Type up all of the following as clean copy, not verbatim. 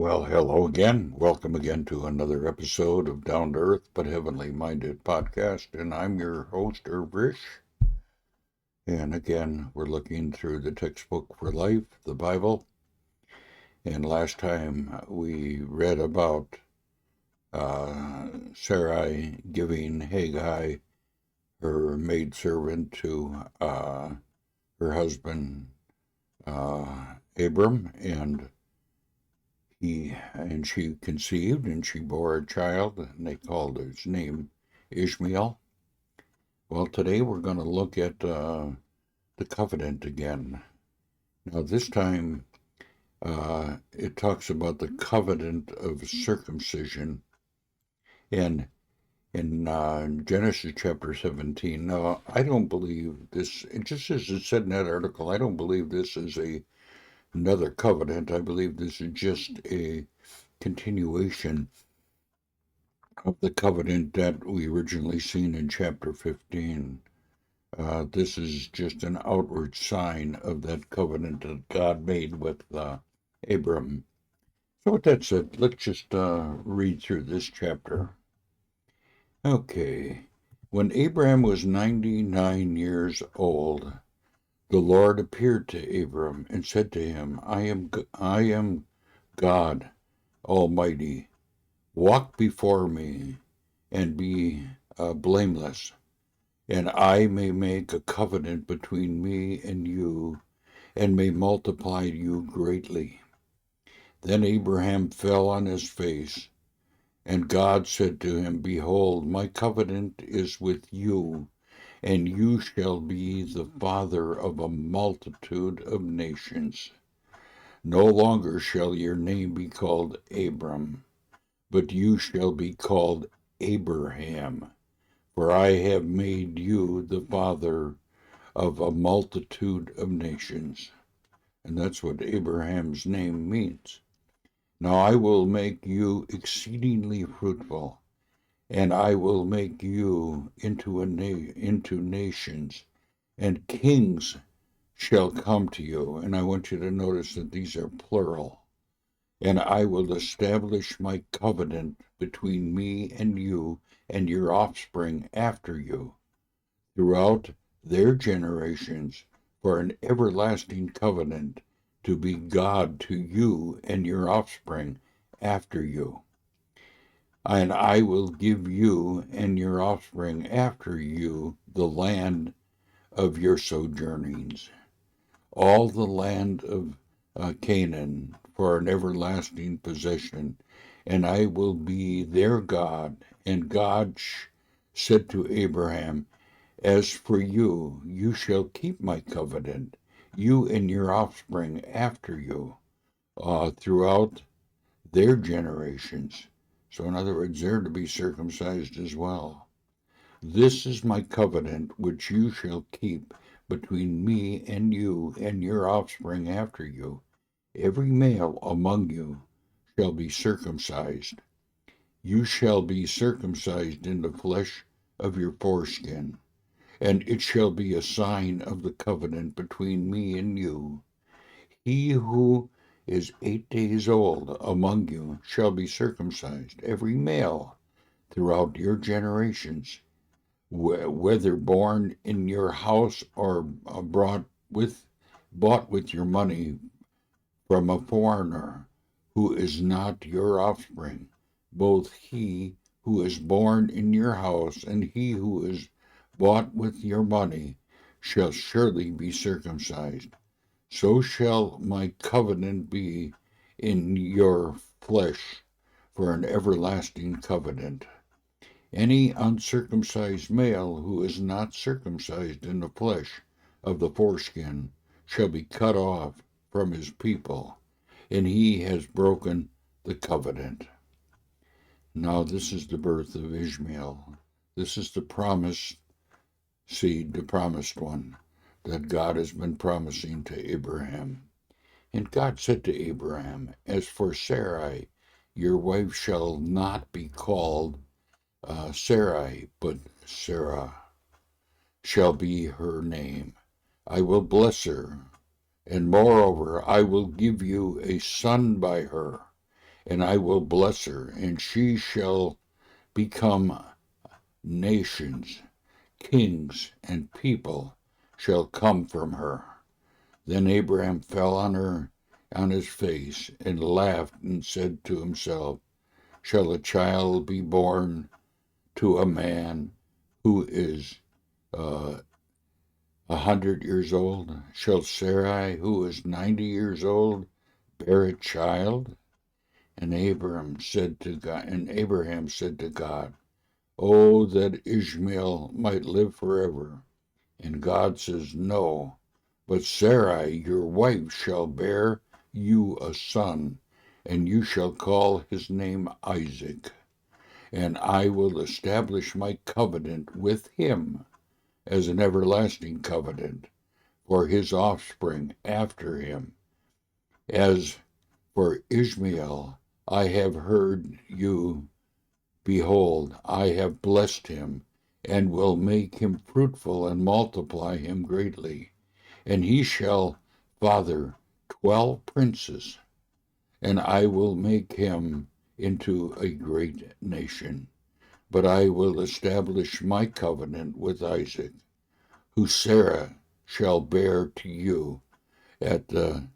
Well, hello again. Welcome again to another episode of Down to Earth but Heavenly Minded podcast. And I'm your host, Rish. And again, we're looking through the textbook for life, the Bible. And last time we read about Sarai giving Haggai, her maidservant, to her husband Abram, and she conceived and she bore a child, and they called his name Ishmael. Well, today we're going to look at the covenant again. Now, this time it talks about the covenant of circumcision, and in Genesis chapter 17. Now, I don't believe this, just as it said in that article, I don't believe this is another covenant. I believe this is just a continuation of the covenant that we originally seen in chapter 15. This is just an outward sign of that covenant that God made with Abram. So with that said, let's just read through this chapter. Okay. When Abraham was 99 years old, the Lord appeared to Abram and said to him, I am God Almighty. Walk before me and be blameless, and I may make a covenant between me and you, and may multiply you greatly. Then Abraham fell on his face, and God said to him, Behold, my covenant is with you, and you shall be the father of a multitude of nations. No longer shall your name be called Abram, but you shall be called Abraham, for I have made you the father of a multitude of nations. And that's what Abraham's name means. Now I will make you exceedingly fruitful, and I will make you into nations, and kings shall come to you. And I want you to notice that these are plural. And I will establish my covenant between me and you and your offspring after you, throughout their generations, for an everlasting covenant, to be God to you and your offspring after you. And I will give you and your offspring after you the land of your sojournings, all the land of Canaan, for an everlasting possession, and I will be their God. And God said to Abraham, As for you, you shall keep my covenant, you and your offspring after you, throughout their generations. So in other words, they're to be circumcised as well. This is my covenant which you shall keep between me and you and your offspring after you. Every male among you shall be circumcised. You shall be circumcised in the flesh of your foreskin, and it shall be a sign of the covenant between me and you. He who is 8 days old among you shall be circumcised, every male throughout your generations, whether born in your house or bought with your money from a foreigner who is not your offspring. Both he who is born in your house and he who is bought with your money shall surely be circumcised. So shall my covenant be in your flesh for an everlasting covenant. Any uncircumcised male who is not circumcised in the flesh of the foreskin shall be cut off from his people, and he has broken the covenant. Now this is the birth of Ishmael. This is the promised seed, the promised one, that God has been promising to Abraham. And God said to Abraham, As for Sarai, your wife shall not be called Sarai, but Sarah shall be her name. I will bless her, and moreover, I will give you a son by her, and I will bless her, and she shall become nations, kings and people shall come from her. Then Abraham fell on his face, and laughed, and said to himself, shall a child be born to a man who is 100 years old? Shall Sarai, who is 90 years old, bear a child? And Abraham said to God, oh, that Ishmael might live forever. And God says, no, but Sarai, your wife, shall bear you a son, and you shall call his name Isaac. And I will establish my covenant with him as an everlasting covenant for his offspring after him. As for Ishmael, I have heard you. Behold, I have blessed him, and will make him fruitful and multiply him greatly. And he shall father 12 princes, and I will make him into a great nation. But I will establish my covenant with Isaac, who Sarah shall bear to you at the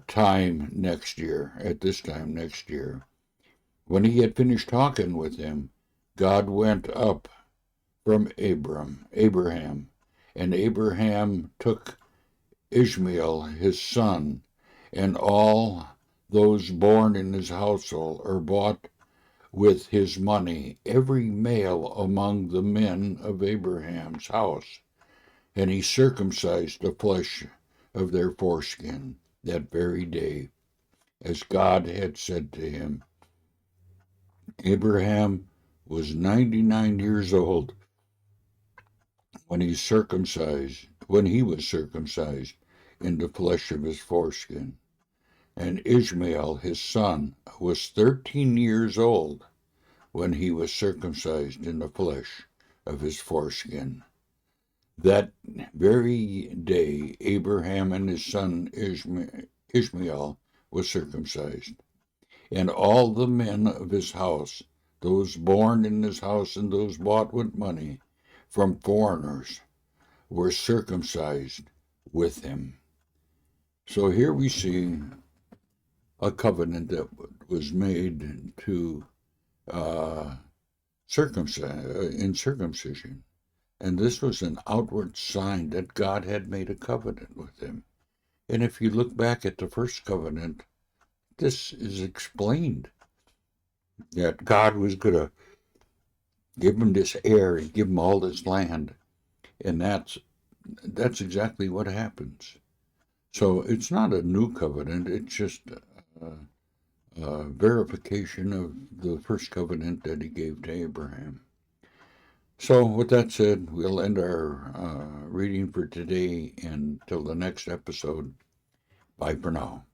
time next year, at this time next year. When he had finished talking with him, God went up from Abraham, and Abraham took Ishmael his son, and all those born in his household, or bought with his money, every male among the men of Abraham's house, and he circumcised the flesh of their foreskin that very day, as God had said to him. Abraham was 99 years old when he was circumcised in the flesh of his foreskin. And Ishmael his son was 13 years old when he was circumcised in the flesh of his foreskin. That very day Abraham and his son Ishmael was circumcised. And all the men of his house, those born in his house and those bought with money from foreigners, were circumcised with him. So here we see a covenant that was made to circumcision. And this was an outward sign that God had made a covenant with him. And if you look back at the first covenant, this is explained that God was going to give him this heir and give him all this land. And that's exactly what happens. So it's not a new covenant, it's just a verification of the first covenant that he gave to Abraham. So with that said, we'll end our reading for today, and till the next episode. Bye for now.